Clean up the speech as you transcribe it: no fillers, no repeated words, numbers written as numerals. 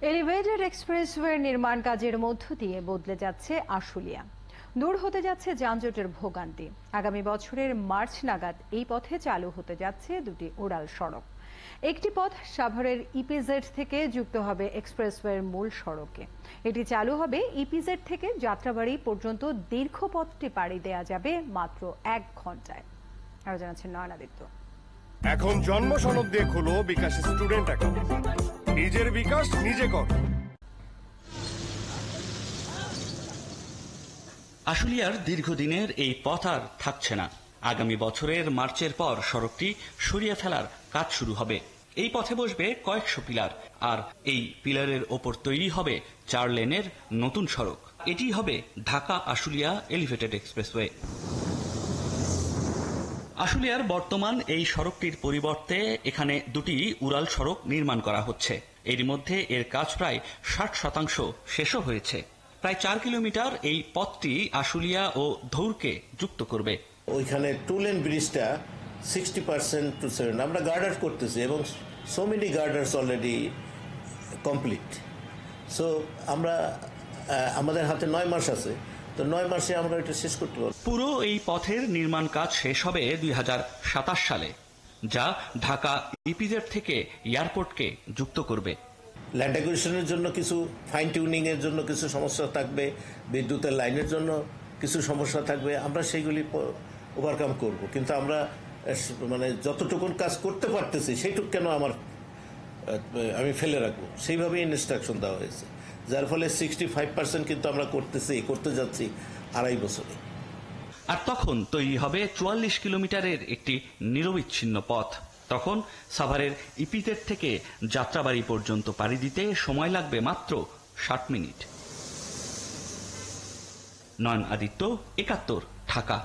Elevated এক্সপ্রেসওয়ের নির্মাণ কাজের মধ্য দিয়ে বদলে যাচ্ছে আশুলিয়া। দূর হতে যাচ্ছে যানজটের ভোগান্তি। আগামী বছরের মার্চ নাগাদ এই পথে চালু হতে যাচ্ছে দুটি উড়াল সড়ক। একটি পথ সাভারের ইপিজেড থেকে যুক্ত হবে এক্সপ্রেসওয়ের মূল সড়কে। এটি চালু হবে ইপিজেড থেকে যাত্রাবাড়ি পর্যন্ত। দীর্ঘ পথটি পাড়ি দেওয়া যাবে মাত্র 1 ঘন্টায়। আরো জানাচ্ছেন নয়নাদিত্য। এখন জন্ম সনদ দিয়ে খোলো বিকাশ স্টুডেন্ট অ্যাকাউন্ট। নিজের বিকাশ নিজে কর। আশুলিয়ার দীর্ঘদিনের এই পথ আর থাকছে না। আগামী বছরের মার্চের পর সড়কটি সরিয়ে ফেলার কাজ শুরু হবে। এই পথে বসবে কয়েকশো পিলার, আর এই পিলারের ওপর তৈরি হবে 4 লেনের নতুন সড়ক। এটি হবে ঢাকা আশুলিয়া এলিভেটেড এক্সপ্রেসওয়ে। আশুলিয়ার বর্তমান এই সড়কটির পরিবর্তে এখানে দুটি উড়াল সড়ক নির্মাণ করা হচ্ছে। এর মধ্যে এর কাজ প্রায় 60% শেষও হয়েছে। প্রায় 4 কিলোমিটার এই পথটি আশুলিয়া ও ধৌরকে যুক্ত করবে। ওইখানে 2 লেন ব্রিজটা 60% টু 70 আমরা গার্ডার করতেছি, এবং so many girders already complete. So আমরা আমাদের হাতে 9 মাস আছে, তো 9 মাসে আমরা এটা শেষ করতে পারব। পুরো এই পথের নির্মাণ কাজ শেষ হবে 2027 সালে, যা ঢাকা ইপিজেড থেকে এয়ারপোর্টকে যুক্ত করবে। ল্যান্ড অ্যাকুইজিশনের জন্য কিছু ফাইন টিউনিং এর জন্য কিছু সমস্যা থাকবে, বিদ্যুতের লাইনের জন্য কিছু সমস্যা থাকবে, আমরা সেইগুলি ওভারকাম করব। কিন্তু আমরা মানে যতটুকু কাজ করতে পারতেছি সেইটুকু কেন আমি ফেলে রাখবো, সেইভাবেই ইনস্ট্রাকশন দেওয়া হয়েছে। যার ফলে 65% কিন্তু আমরা করতে যাচ্ছি 2.5 বছরে। আর তখন তৈরি হবে 44 কিলোমিটারের একটি নিরবিচ্ছিন্ন পথ। তখন সাভারের ইপিজেড থেকে যাত্রাবাড়ি পর্যন্ত পাড়ি দিতে সময় লাগবে মাত্র 60 মিনিট। নয়ন আদিত্য, 71, ঢাকা।